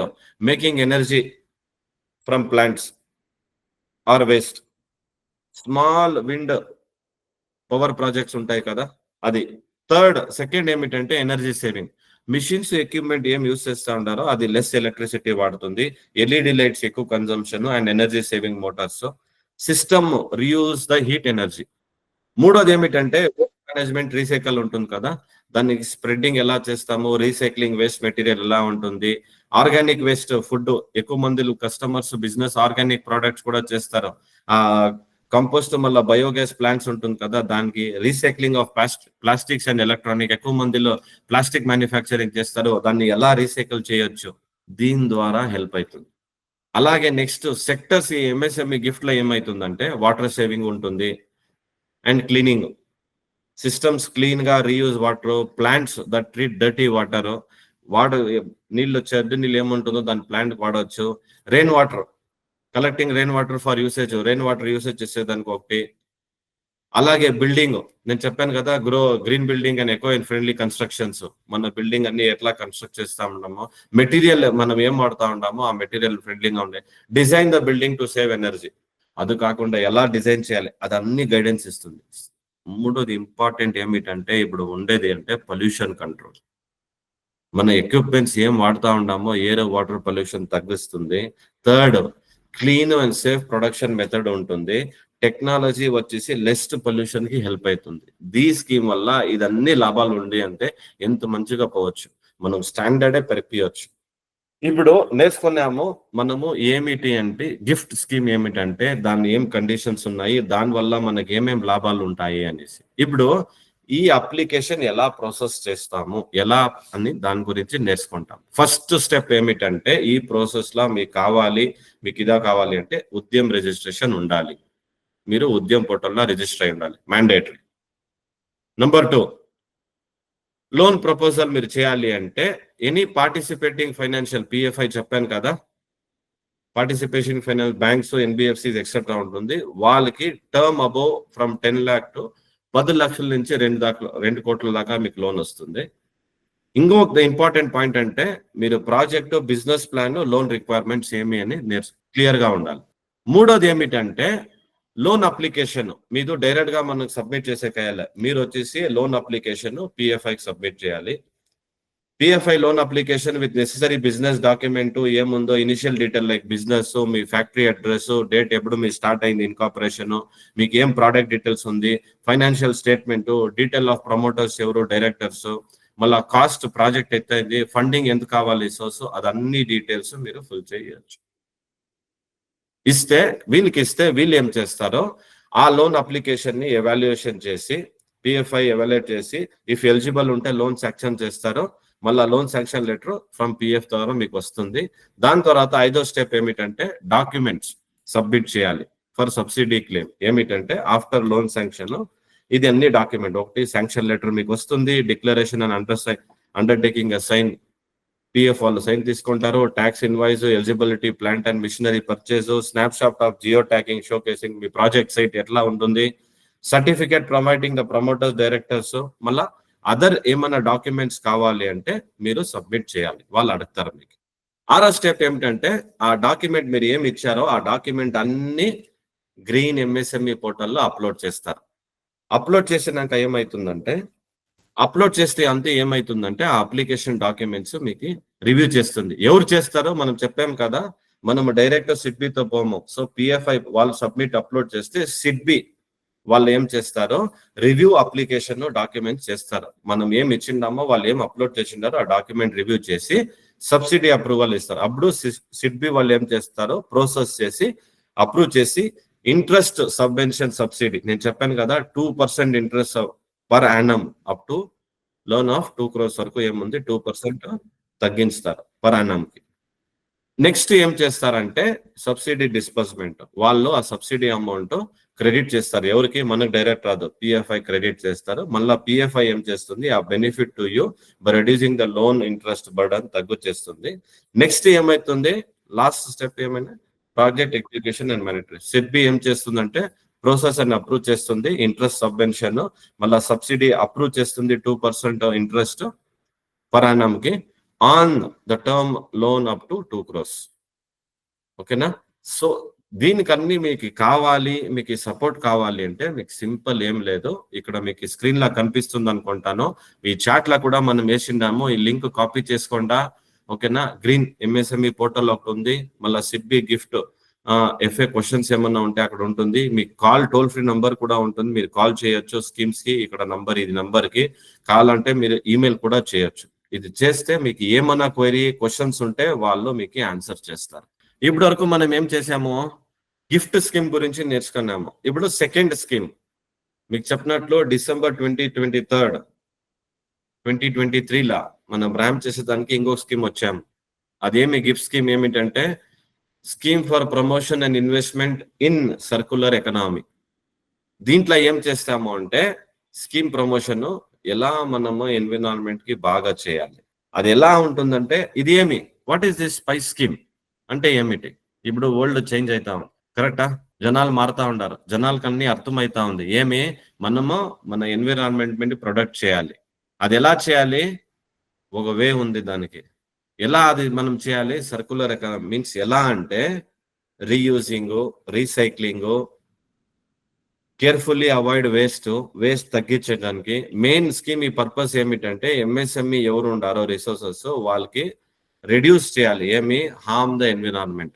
making energy from plants or waste, small wind power projects ఉంటాయి కదా అది. Third, second ఏమిటంటే energy saving, machines equipment ఏం use చేస్తా ఉంటారో అది less electricity వాడుతుంది, LED lights ఎక్కువ consumption and energy saving Motors. System reuse the heat energy. మూడోది ఏమిటంటే మేనేజ్మెంట్, రీసైకిల్ ఉంటుంది కదా, దాన్ని స్ప్రెడ్డింగ్ ఎలా చేస్తాము, రీసైక్లింగ్ వేస్ట్ మెటీరియల్ ఎలా ఉంటుంది, ఆర్గానిక్ వేస్ట్ ఫుడ్. ఎక్కువ మంది కస్టమర్స్ బిజినెస్ ఆర్గానిక్ ప్రోడక్ట్స్ కూడా చేస్తారు. ఆ కంపోస్ట్ మళ్ళీ బయోగ్యాస్ ప్లాంట్స్ ఉంటుంది కదా, దానికి recycling of plastics and electronic. ఎక్కువ మందిలో ప్లాస్టిక్ మ్యానుఫ్యాక్చరింగ్ చేస్తారు, దాన్ని ఎలా రీసైకిల్ చేయొచ్చు, దీని ద్వారా హెల్ప్ అవుతుంది. అలాగే నెక్స్ట్ సెక్టర్స్ ఈ ఎంఎస్ఎంఈ గిఫ్ట్ లో ఏమైతుందంటే వాటర్ సేవింగ్ ఉంటుంది అండ్ క్లీనింగ్ సిస్టమ్స్, క్లీన్ గా reuse water, plants that treat dirty water, నీళ్ళు చెడ్డ నీళ్ళు ఏముంటుందో దాని ప్లాంట్ వాడవచ్చు. Rain water, collecting rain water for usage, rain water usage చేసేదానికి ఒకటి. అలాగే బిల్డింగ్, నేను చెప్పాను కదా green building and eco friendly constructions. మన బిల్డింగ్ అన్ని ఎట్లా కన్స్ట్రక్ట్ చేస్తా ఉన్నామో, మెటీరియల్ మనం ఏం వాడుతా ఉంటామో ఆ మెటీరియల్ ఫ్రెండ్లీగా ఉండే. Design the building to save energy, అది కాకుండా ఎలా డిజైన్ చేయాలి అది అన్ని గైడెన్స్ ఇస్తుంది. మూడోది ఇంపార్టెంట్ ఏమిటంటే ఇప్పుడు ఉండేది అంటే పొల్యూషన్ కంట్రోల్. మన ఎక్విప్మెంట్స్ ఏం వాడుతా ఉన్నామో ఎయిర్ వాటర్ పొల్యూషన్ తగ్గిస్తుంది. Third, clean and safe production method ఉంటుంది. టెక్నాలజీ వచ్చేసి లెస్ పొల్యూషన్ కి హెల్ప్ అవుతుంది. ఈ స్కీమ్ వల్ల ఇదన్నీ లాభాలు ఉండి అంటే ఎంత మంచిగా పోవచ్చు, మనం స్టాండర్డే పెరిపియచ్చు. ఇప్పుడు నేర్చుకున్నాము మనము ఏమిటి అంటే గిఫ్ట్ స్కీమ్ ఏమిటంటే దాని ఏం కండిషన్స్ ఉన్నాయి, దాని వల్ల మనకి ఏమేం లాభాలు ఉంటాయి అనేసి. ఇప్పుడు ఈ అప్లికేషన్ ఎలా ప్రాసెస్ చేస్తాము, ఎలా అని దాని గురించి నేర్చుకుంటాం. ఫస్ట్ స్టెప్ ఏమిటంటే ఈ ప్రాసెస్ లో మీకు ఇదా కావాలి అంటే ఉద్యమ్ రిజిస్ట్రేషన్ ఉండాలి. మీరు ఉద్యమ్ పోర్టల్లో రిజిస్టర్ అయి ఉండాలి, మ్యాండేటరీ. నంబర్ 2, లోన్ ప్రపోజల్ మీరు చేయాలి అంటే ఎనీ పార్టిసిపేటింగ్ ఫైనాన్షియల్, పిఎఫ్ఐ చెప్పాను కదా, participation finance banks, NBFCs etcetera ఉంటుంది. వాళ్ళకి term above from 10 lakh to 10 లక్షల నుంచి 2 కోట్ల దాకా మీకు లోన్ వస్తుంది. ఇంకొక ఇంపార్టెంట్ పాయింట్ అంటే మీరు project, business plan, loan requirements ఏమి అని క్లియర్ గా ఉండాలి. మూడోది ఏమిటంటే లోన్ అప్లికేషన్ మీరు డైరెక్ట్ గా మనకు సబ్మిట్ చేసే కాయాలి. మీరు వచ్చేసి లోన్ అప్లికేషన్ పిఎఫ్ఐకి సబ్మిట్ చేయాలి. PFI loan application with necessary business document ఏముందో, ఇనిషియల్ డీటెయిల్ లైక్ బిజినెస్, మీ ఫ్యాక్టరీ అడ్రస్, డేట్ ఎప్పుడు మీ స్టార్ట్ అయింది ఇన్కార్పొరేషన్, మీకు ఏం ప్రోడక్ట్ డీటెయిల్స్ ఉంది, financial statement, detail of promoters ఎవరు, డైరెక్టర్స్, మళ్ళీ కాస్ట్, ప్రాజెక్ట్ ఎత్తైంది, ఫండింగ్ ఎంత కావాలి, సోర్స్, అదన్ని డీటెయిల్స్ మీరు ఫిల్ చేయొచ్చు. వీళ్ళకి ఇస్తే వీళ్ళు ఏం చేస్తారో ఆ లోన్ అప్లికేషన్ ని ఎవాల్యుయేషన్ చేసి పిఎఫ్ఐ ఎవాల్యుయేట్ చేసి ఇఫ్ ఎలిజిబుల్ ఉంటే లోన్ శాంక్షన్ చేస్తారో, మళ్ళీ loan sanction letter from PF ద్వారా మీకు వస్తుంది. దాని తర్వాత 5వ స్టెప్ ఏమిటంటే డాక్యుమెంట్స్ సబ్మిట్ చేయాలి ఫర్ సబ్సిడీ క్లెయిమ్. ఏమిటంటే ఆఫ్టర్ లోన్ శాంక్షన్ ఇది అన్ని డాక్యుమెంట్, ఒకటి శాంక్షన్ లెటర్ మీకు వస్తుంది, declaration and undertaking sign, PF వాళ్ళు సైన్ తీసుకుంటారు, tax invoice, eligibility, plant and machinery purchase, snapshot of geo tagging showcasing మీ ప్రాజెక్ట్ సైట్ ఎట్లా ఉంటుంది, certificate providing the promoters, directors. మళ్ళా అదర్ ఏమైనా డాక్యుమెంట్స్ కావాలి అంటే మీరు సబ్మిట్ చేయాలి, వాళ్ళు అడుగుతారు మీకు. 6వ స్టెప్ ఏమిటంటే ఆ డాక్యుమెంట్ మీరు ఏమి ఇచ్చారో ఆ డాక్యుమెంట్ అన్ని గ్రీన్ ఎంఎస్ఎంఈ పోర్టల్లో అప్లోడ్ చేస్తారు. అప్లోడ్ చేసినాక ఏమైతుందంటే అప్లోడ్ చేస్తే అంతే ఏమైతుందంటే ఆ అప్లికేషన్ డాక్యుమెంట్స్ మీకు రివ్యూ చేస్తుంది. ఎవరు చేస్తారో మనం చెప్పాం కదా, మనం డైరెక్ట్ సిడ్బితో పోము. సో పిఎఫ్ఐ వాళ్ళు సబ్మిట్ అప్లోడ్ చేస్తే సిడ్బి వాళ్ళు ఏం చేస్తారో రివ్యూ అప్లికేషన్ డాక్యుమెంట్స్ చేస్తారు. మనం ఏం ఇచ్చిండామో వాళ్ళు ఏం అప్లోడ్ చేసిండారో ఆ డాక్యుమెంట్ రివ్యూ చేసి సబ్సిడీ అప్రూవల్ ఇస్తారు. అప్పుడు సిడ్బి వాళ్ళు ఏం చేస్తారు, ప్రాసెస్ చేసి అప్రూవ్ చేసి ఇంట్రెస్ట్ సబ్వెన్షన్ సబ్సిడీ, నేను చెప్పాను కదా 2% interest per Yanam up to loan of 2 crores వరకు ఏముంది 2% తగ్గిస్తారు పర్ యానం కి. నెక్స్ట్ ఏం చేస్తారంటే సబ్సిడీ డిస్బర్స్మెంట్, వాళ్ళు ఆ సబ్సిడీ అమౌంట్ క్రెడిట్ చేస్తారు. ఎవరికి? మనకు డైరెక్ట్ రాదు, పిఎఫ్ఐ క్రెడిట్ చేస్తారు. మళ్ళీ పిఎఫ్ఐ ఏం చేస్తుంది, ఆ benefit to you by reducing the loan interest burden తగ్గుచేస్తుంది. నెక్స్ట్ ఏమైతుంది, లాస్ట్ స్టెప్ ఏమైనా project execution and monitory. SIDBI ఏం చేస్తుందంటే ప్రాసెస్ అని అప్రూవ్ చేస్తుంది, ఇంట్రెస్ట్ సబ్వెన్షన్, మళ్ళీ సబ్సిడీ అప్రూవ్ చేస్తుంది 2% ఇంట్రెస్ట్ పర్ యానం కి on the term loan up to 2 crores. ఓకేనా? సో దీనికన్నీ మీకు కావాలి, మీకు సపోర్ట్ కావాలి అంటే మీకు సింపుల్ ఏం లేదు, ఇక్కడ మీకు స్క్రీన్ లా కనిపిస్తుంది అనుకుంటాను, ఈ చాట్ లా కూడా మనం వేసిండాము, ఈ లింక్ కాపీ చేసుకోండా. ఓకేనా? గ్రీన్ ఎంఎస్ఎంఈ పోర్టల్ ఒకటి ఉంది, మళ్ళీ సిడ్బి గిఫ్ట్ ఎఫ్ఏ క్వశ్చన్స్ ఏమన్నా ఉంటే అక్కడ ఉంటుంది. మీకు కాల్ టోల్ ఫ్రీ నంబర్ కూడా ఉంటుంది, మీరు కాల్ చేయొచ్చు స్కీమ్స్ కి. ఇక్కడ నంబర్, ఇది నంబర్ కి కాల్ అంటే మీరు ఈమెయిల్ కూడా చేయొచ్చు. ఇది చేస్తే మీకు ఏమన్నా క్వైరీ క్వశ్చన్స్ ఉంటే వాళ్ళు మీకు ఆన్సర్ చేస్తారు. ఇప్పటి వరకు మనం ఏం చేసాము, గిఫ్ట్ స్కీమ్ గురించి నేర్చుకున్నాము. ఇప్పుడు సెకండ్ స్కీమ్ మీకు చెప్పినట్లు డిసెంబర్ 2023 లా మనం ర్యాంప్ చేసేదానికి ఇంకొక స్కీమ్ వచ్చాము. అదేమి గిఫ్ట్ స్కీమ్ ఏమిటంటే scheme for promotion and investment in circular economy. దీంట్లో ఏం చేస్తాము అంటే స్కీమ్ ప్రమోషన్ ఎలా మనము ఎన్విరాన్మెంట్ కి బాగా చేయాలి. అది ఎలా ఉంటుందంటే ఇది ఏమి, what is this spice scheme అంటే ఏమిటి? ఇప్పుడు వరల్డ్ చేంజ్ అవుతాం, కరెక్టా? జనాలు మారుతా ఉన్నారు, జనాలకు అన్ని అర్థమవుతా ఉంది. ఏమి, మనము మన ఎన్విరాన్మెంట్ ప్రొడక్ట్ చేయాలి. అది ఎలా చేయాలి, ఒక వే ఉంది దానికి. ఎలా అది మనం చేయాలి, సర్క్యులర్ ఎకనామీ మీన్స్ ఎలా అంటే reusing, recycling, carefully avoid waste తగ్గించడానికి మెయిన్ స్కీమ్. ఈ పర్పస్ ఏమిటంటే ఎంఎస్ఎంఈ ఎవరు ఉండారో రిసోర్సెస్ వాళ్ళకి రెడ్యూస్ చేయాలి. ఏమి, హార్మ్ ద ఎన్విరాన్మెంట్,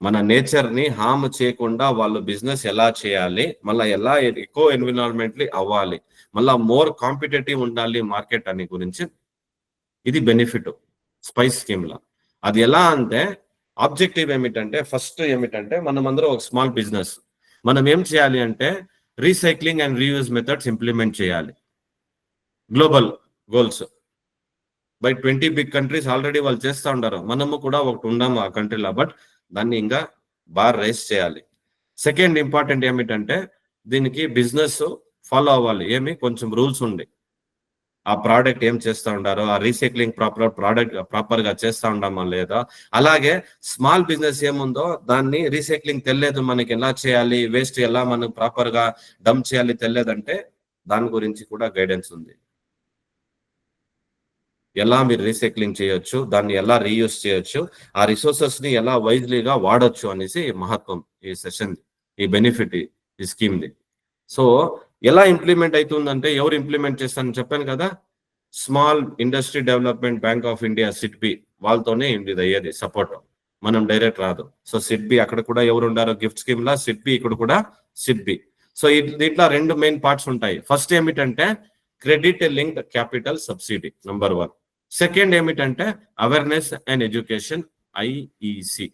మన నేచర్ ని హార్మ్ చేయకుండా వాళ్ళు బిజినెస్ ఎలా చేయాలి, మళ్ళీ ఎలా ఎక్కువ ఎన్విరాన్మెంట్లీ అవ్వాలి, మళ్ళీ మోర్ కాంపిటేటివ్ ఉండాలి మార్కెట్ అని గురించి. ఇది బెనిఫిట్ స్పైస్ స్కీమ్ లా. అది ఎలా అంటే ఆబ్జెక్టివ్ ఏమిటంటే ఫస్ట్ ఏమిటంటే మనం అందరం ఒక స్మాల్ బిజినెస్, మనం ఏం చేయాలి అంటే recycling and reuse methods implement చేయాలి. Global goals by 20 big countries already వాళ్ళు చేస్తూ ఉంటారు, మనము కూడా ఒకటి ఉన్నాము ఆ కంట్రీలో, బట్ దాన్ని ఇంకా బాగా రైస్ చేయాలి. సెకండ్ ఇంపార్టెంట్ ఏమిటంటే దీనికి బిజినెస్ ఫాలో అవ్వాలి. ఏమి, కొంచెం రూల్స్ ఉంది, ఆ ప్రోడక్ట్ ఏం చేస్తూ ఉంటారో, ఆ రీసైక్లింగ్ ప్రాపర్ గా చేస్తూ ఉంటామా లేదా. అలాగే స్మాల్ బిజినెస్ ఏముందో దాన్ని రీసైక్లింగ్ తెలియదు, మనకి ఎలా చేయాలి, వేస్ట్ ఎలా మనం ప్రాపర్ గా డంప్ చేయాలి తెలియదంటే దాని గురించి కూడా గైడెన్స్ ఉంది. ఎలా మీరు రీసైక్లింగ్ చేయొచ్చు, దాన్ని ఎలా రీయూజ్ చేయొచ్చు, ఆ రిసోర్సెస్ ని ఎలా వైజ్లీగా వాడొచ్చు అనేసి మహత్వం ఈ సెషన్, ఈ బెనిఫిట్ ఈ స్కీమ్ ది. సో ఎలా ఇంప్లిమెంట్ అవుతుందంటే ఎవరు ఇంప్లిమెంట్ చేస్తారని చెప్పాను కదా, small industry development bank of India SIDBI వాళ్ళతోనే ఇది అయ్యేది సపోర్ట్, మనం డైరెక్ట్ రాదు. సో సిడ్బి అక్కడ కూడా ఎవరు ఉండారో గిఫ్ట్ స్కీమ్ లా, సిడ్బి ఇక్కడ కూడా సిడ్బి. సో దీంట్లో రెండు మెయిన్ పార్ట్స్ ఉంటాయి. ఫస్ట్ ఏమిటంటే credit linked capital subsidy number 1. Second ఏమిటంటే అవేర్నెస్ అండ్ ఎడ్యుకేషన్ ఐఈసి.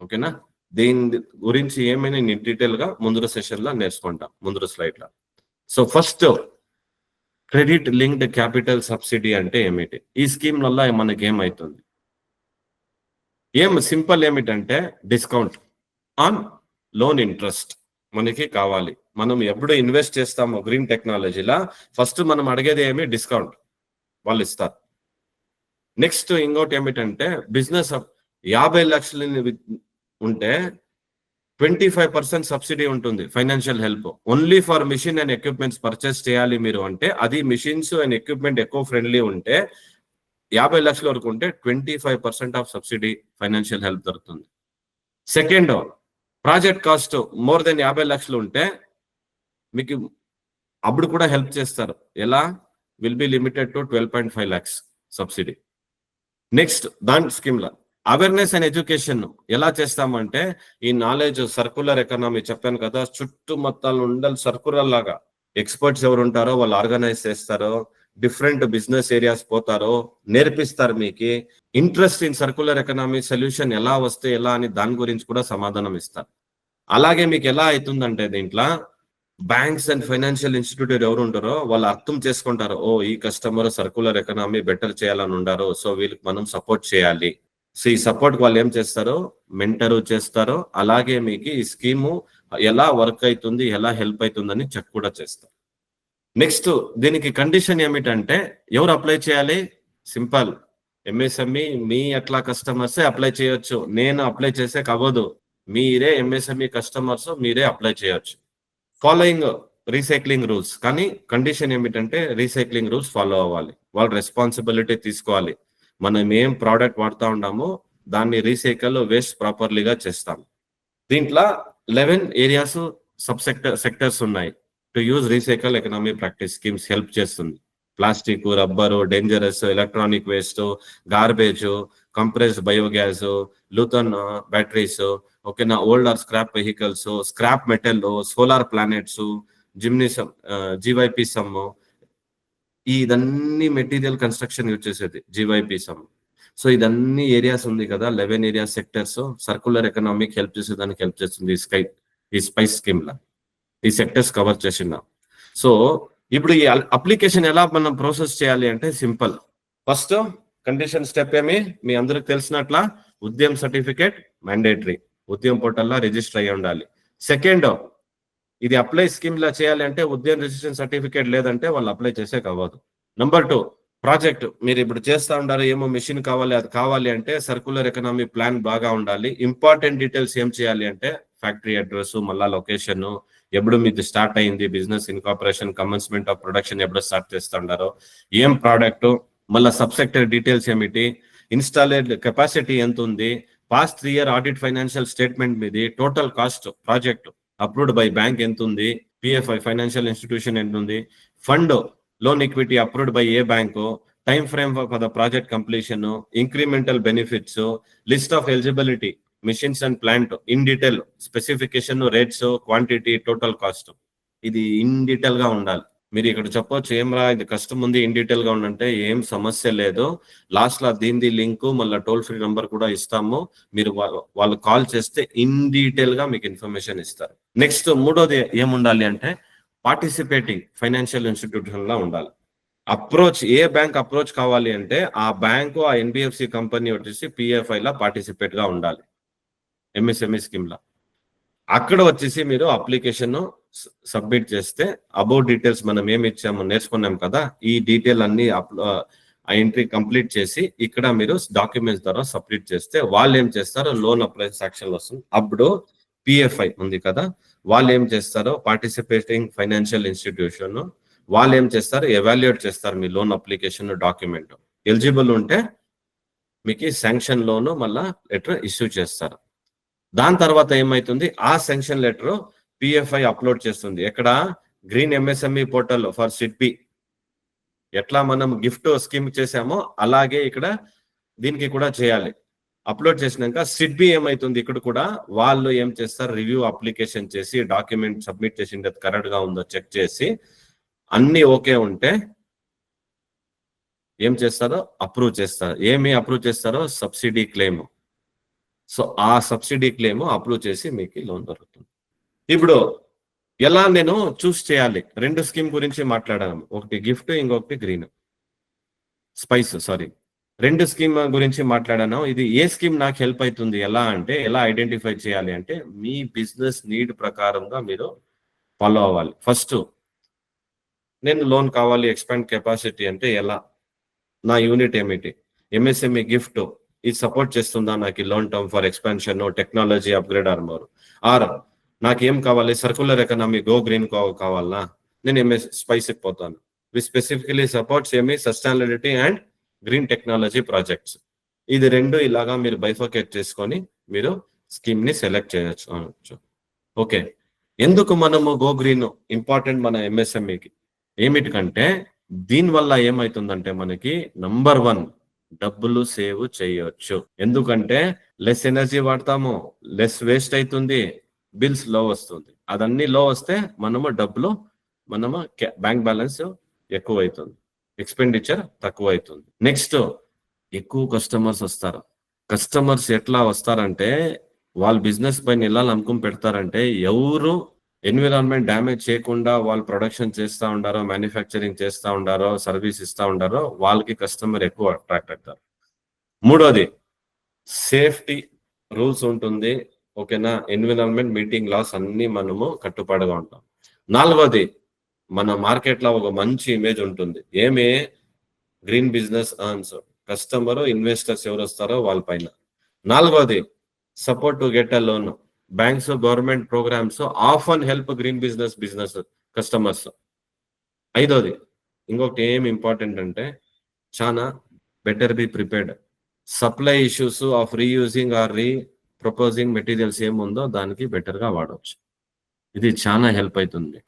ఓకేనా? దీని గురించి ఏమైనా నేను డీటెయిల్ గా ముందు సెషన్ లో నేర్చుకుంటాం, ముందు స్లైడ్ లో. So first credit linked capital subsidy అంటే ఏమిటి, ఈ స్కీమ్ వల్ల మనకి ఏమైతుంది, సింపుల్ ఏమిటంటే డిస్కౌంట్ ఆన్ లోన్ ఇంట్రెస్ట్ మనకి కావాలి. మనం ఎప్పుడు ఇన్వెస్ట్ చేస్తామో గ్రీన్ టెక్నాలజీలా ఫస్ట్ మనం అడిగేది ఏమి, డిస్కౌంట్ వాళ్ళు ఇస్తారు. నెక్స్ట్ ఇంకోటి ఏమిటంటే బిజినెస్ 50 లక్షలు ఉంటే 25% సబ్సిడీ ఉంటుంది, financial help only for machine and equipments purchase చేయాలి మీరు అంటే. అది మిషన్స్ అండ్ ఎక్విప్మెంట్ ఎక్కువ ఫ్రెండ్లీ ఉంటే 50 లక్షల వరకు ఉంటే 25% ఆఫ్ సబ్సిడీ ఫైనాన్షియల్ హెల్ప్ దొరుకుతుంది. Second, project cost more than 50 లక్షలు ఉంటే మీకు అప్పుడు కూడా హెల్ప్ చేస్తారు. ఎలా, will be limited to 12.5 lakhs subsidy. Next దాని స్కీమ్ లో అవేర్నెస్ అండ్ ఎడ్యుకేషన్ ఎలా చేస్తామంటే ఈ నాలెడ్జ్ సర్క్యులర్ ఎకనామీ చెప్పాను కదా, చుట్టూ మొత్తాలు ఉండాలి సర్క్యులర్ లాగా. ఎక్స్పర్ట్స్ ఎవరు ఉంటారో వాళ్ళు ఆర్గనైజ్ చేస్తారో, డిఫరెంట్ బిజినెస్ ఏరియాస్ పోతారో నేర్పిస్తారు. మీకు interest in circular economy solution ఎలా వస్తే ఎలా అని దాని గురించి కూడా సమాధానం ఇస్తారు. అలాగే మీకు ఎలా అవుతుందంటే దీంట్లో బ్యాంక్స్ అండ్ ఫైనాన్షియల్ ఇన్స్టిట్యూట్ ఎవరు ఉంటారో వాళ్ళు అర్థం చేసుకుంటారు, ఓ ఈ కస్టమర్ సర్క్యులర్ ఎకనామీ బెటర్ చేయాలని ఉండారు, సో వీళ్ళకి మనం సపోర్ట్ చేయాలి. సో ఈ సపోర్ట్ వాళ్ళు ఏం చేస్తారో మెంటరు చేస్తారో, అలాగే మీకు ఈ స్కీము ఎలా వర్క్ అవుతుంది, ఎలా హెల్ప్ అవుతుందని చెక్ కూడా చేస్తారు. నెక్స్ట్ దీనికి కండిషన్ ఏమిటంటే ఎవరు అప్లై చేయాలి? సింపుల్, ఎంఎస్ఎంఈ మీ అట్లా కస్టమర్సే అప్లై చేయొచ్చు. నేను అప్లై చేసే అవ్వదు. మీరే ఎంఎస్ఎంఈ కస్టమర్స్ మీరే అప్లై చేయొచ్చు. ఫాలోయింగ్ రీసైక్లింగ్ రూల్స్, కానీ కండిషన్ ఏమిటంటే రీసైక్లింగ్ రూల్స్ ఫాలో అవ్వాలి. వాళ్ళు రెస్పాన్సిబిలిటీ తీసుకోవాలి. మనం ఏం ప్రోడక్ట్ వాడుతూ ఉన్నామో దాన్ని రీసైకిల్ వేస్ట్ ప్రాపర్లీగా చేస్తాం. దీంట్లో 11 ఏరియాస్ సెక్టర్స్ ఉన్నాయి. To use recycle economy practice schemes help చేస్తుంది. Plastic, rubber, dangerous electronic waste, garbage, compressed biogas, lithium batteries, ఓకేనా, old or scrap vehicles, scrap metal, solar planets, జిమ్నిసమ్, జీవైపీ సమ్, ఇదన్నీ material construction use చేసేది gypsum. So ఇదన్నీ areas ఉంది కదా, 11 areas sectors circular economic help చేసేదానికి help చేస్తుంది ఈ స్పైస్ స్కీమ్ లా. ఈ సెక్టర్స్ కవర్ చేసినా. సో ఇప్పుడు ఈ అప్లికేషన్ ఎలా మనం ప్రాసెస్ చేయాలి అంటే సింపుల్. ఫస్ట్ కండిషన్ స్టెప్ ఏమి మీ అందరికి తెలిసినట్ల ఉద్యమ్ సర్టిఫికేట్ మ్యాండేటరీ, ఉద్యమ్ పోర్టల్లో రిజిస్టర్ అయ్యి ఉండాలి. సెకండ్, ఇది అప్లై స్కీమ్ లా చేయాలి అంటే ఉద్యమ్ రిజిస్ట్రేషన్ సర్టిఫికేట్ లేదంటే వాళ్ళు అప్లై చేసే అవ్వదు. నంబర్ 2, ప్రాజెక్ట్ మీరు ఇప్పుడు చేస్తా ఉండారు, ఏమో మెషిన్ కావాలి అది కావాలి అంటే సర్క్యులర్ ఎకనామీ ప్లాన్ బాగా ఉండాలి. ఇంపార్టెంట్ డీటెయిల్స్ ఏం చేయాలి అంటే ఫ్యాక్టరీ అడ్రస్, మళ్ళా లొకేషన్, ఎప్పుడు మీది స్టార్ట్ అయింది business incorporation, commencement of production ఎప్పుడు స్టార్ట్ చేస్తా ఉండారో, ఏం ప్రోడక్ట్, మళ్ళీ సబ్సెక్టర్ డీటెయిల్స్ ఏమిటి, ఇన్స్టాలేడ్ కెపాసిటీ ఎంత ఉంది, past 3 year audit financial statement మీది, total cost project approved by bank ఎంత ఉంది, పిఎఫ్ఐ ఫైనాన్షియల్ ఇన్స్టిట్యూషన్ ఎంత ఉంది, fund loan equity approved by a bank, time frame for the project completion, incremental benefits, list of eligibility, machines and plant in detail, specification, rates, quantity, total cost. ఇది in detail గా ఉండాలి. మీరు ఇక్కడ చెప్పొచ్చు ఏం రా ఇది కష్టం ఉంది ఇన్ డీటెయిల్ గా ఉండంటే, ఏం సమస్య లేదు. లాస్ట్ లో దీని లింక్ మళ్ళీ టోల్ ఫ్రీ నంబర్ కూడా ఇస్తాము. మీరు వాళ్ళు కాల్ చేస్తే ఇన్ డీటెయిల్ గా మీకు ఇన్ఫర్మేషన్ ఇస్తారు. నెక్స్ట్ మూడోది ఏముండాలి అంటే పార్టిసిపేటింగ్ ఫైనాన్షియల్ ఇన్స్టిట్యూషన్ లా ఉండాలి. అప్రోచ్ ఏ బ్యాంక్ అప్రోచ్ కావాలి అంటే ఆ బ్యాంకు ఆ ఎన్బిఎఫ్సి కంపెనీ వచ్చేసి పిఎఫ్ఐ లా పార్టిసిపేట్ గా ఉండాలి ఎంఎస్ఎంఈ స్కీమ్ లా. అక్కడ వచ్చేసి మీరు అప్లికేషన్ సబ్మిట్ చేస్తే అబౌట్ డీటెయిల్స్ మనం ఏమి ఇచ్చామో నేర్చుకున్నాం కదా, ఈ డీటెయిల్ అన్ని ఆ ఎంట్రీ కంప్లీట్ చేసి ఇక్కడ మీరు డాక్యుమెంట్స్ ద్వారా సబ్మిట్ చేస్తే వాళ్ళు ఏం చేస్తారో లోన్ అప్లై సెక్షన్ వస్తుంది. అప్పుడు పిఎఫ్ఐ ఉంది కదా, వాళ్ళు ఏం చేస్తారో పార్టిసిపేటింగ్ ఫైనాన్షియల్ ఇన్స్టిట్యూషన్ వాళ్ళు ఏం చేస్తారు ఎవాల్యుయేట్ చేస్తారు మీ లోన్ అప్లికేషన్ డాక్యుమెంట్. ఎలిజిబుల్ ఉంటే మీకు శాంక్షన్ లోన్ మళ్ళా లెటర్ ఇష్యూ చేస్తారు. దాని తర్వాత ఏమైతుంది ఆ శాంక్షన్ లెటర్ పిఎఫ్ఐ అప్లోడ్ చేస్తుంది. ఎక్కడ green MSME portal for SIDBI. ఎట్లా మనం గిఫ్ట్ స్కీమ్ చేసామో అలాగే ఇక్కడ దీనికి కూడా చేయాలి. అప్లోడ్ చేసినాక సిడ్బి ఏమైతుంది ఇక్కడ కూడా వాళ్ళు ఏం చేస్తారు రివ్యూ అప్లికేషన్ చేసి డాక్యుమెంట్ సబ్మిట్ చేసింది కరెక్ట్ గా ఉందో చెక్ చేసి అన్ని ఓకే ఉంటే ఏం చేస్తారో అప్రూవ్ చేస్తారు. ఏమి అప్రూవ్ చేస్తారో సబ్సిడీ క్లెయిమ్. సో ఆ సబ్సిడీ క్లెయిమ్ అప్రూవ్ చేసి మీకు లోన్ దొరుకుతుంది. ఇప్పుడు ఎలా నేను చూస్ చేయాలి, 2 స్కీమ్ గురించి మాట్లాడాను, ఒకటి గిఫ్ట్ ఇంకొకటి గ్రీన్ స్పైస్. సారీ 2 స్కీమ్ గురించి మాట్లాడాను. ఇది ఏ స్కీమ్ నాకు హెల్ప్ అవుతుంది ఎలా అంటే ఎలా ఐడెంటిఫై చేయాలి అంటే మీ బిజినెస్ నీడ్ ప్రకారంగా మీరు ఫాలో అవ్వాలి. ఫస్ట్ నేను లోన్ కావాలి ఎక్స్పాండ్ కెపాసిటీ అంటే ఎలా, నా యూనిట్ ఏమిటి, ఎంఎస్ఎంఈ గిఫ్ట్ ఇది సపోర్ట్ చేస్తుందా నాకు loan term for expansion, technology upgrade or more, or నాకు ఏం కావాలి సర్క్యులర్ ఎకనామీ గో గ్రీన్ కావాలా, నేను ఎంఎస్ స్పైస్కి పోతాను. వి స్పెసిఫికలీ సపోర్ట్స్ ఏమి sustainability and green technology projects. ఇది 2 ఇలాగా మీరు బైఫర్కేట్ చేసుకొని మీరు స్కీమ్ ని సెలెక్ట్ చేయొచ్చు. ఓకే, ఎందుకు మనము గో గ్రీన్ ఇంపార్టెంట్ మన ఎంఎస్ఎంఈకి ఏమిటికంటే దీనివల్ల ఏమైతుందంటే మనకి నంబర్ 1 డబ్బులు సేవ్ చేయొచ్చు. ఎందుకంటే లెస్ ఎనర్జీ వాడతాము, లెస్ వేస్ట్ అవుతుంది, బిల్స్ లో వస్తుంది. అదన్నీ లో వస్తే మనము డబ్బులు బ్యాంక్ బ్యాలెన్స్ ఎక్కువ అవుతుంది. ఎక్స్పెండిచర్ తక్కువ అవుతుంది. నెక్స్ట్, ఎక్కువ కస్టమర్స్ వస్తారు. కస్టమర్స్ ఎట్లా వస్తారంటే వాళ్ళ బిజినెస్ పైన ఎలా నమ్మకం పెడతారంటే, ఎవరు ఎన్విరాన్మెంట్ డ్యామేజ్ చేయకుండా వాళ్ళు ప్రొడక్షన్ చేస్తూ ఉండారో, మ్యానుఫ్యాక్చరింగ్ చేస్తూ ఉండారో, సర్వీస్ ఇస్తూ ఉండారో వాళ్ళకి కస్టమర్ ఎక్కువ అట్రాక్ట్ అవుతారు. మూడోది, సేఫ్టీ రూల్స్ ఉంటుంది. ఓకేనా, ఎన్విరాన్మెంట్ మీటింగ్ లాస్ అన్ని మనము కట్టుపాటుగా ఉంటాం. నాలుగోది, మన మార్కెట్ లో ఒక మంచి ఇమేజ్ ఉంటుంది. ఏమి? Green business earns. Customer, investors ఎవరు వస్తారో వాళ్ళ పైన. నాలుగోది, support to get a loan. Banks, government programmes often help green business customers. ఐదోది, ఇంకొకటి ఏం ఇంపార్టెంట్ అంటే, చాలా better be prepared. Supply issues of reusing or proposing materials ఏముందో దానికి బెటర్ గా వాడవచ్చు. ఇది చాలా హెల్ప్ అవుతుంది.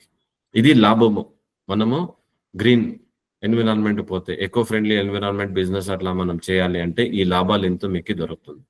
ఇది లాభము. మనము గ్రీన్ ఎన్విరాన్మెంట్ పోతే, ఎకో ఫ్రెండ్లీ ఎన్విరాన్మెంట్ బిజినెస్ అట్లా మనం చేయాలి అంటే ఈ లాభాలు ఎంతో మీకు దొరుకుతుంది.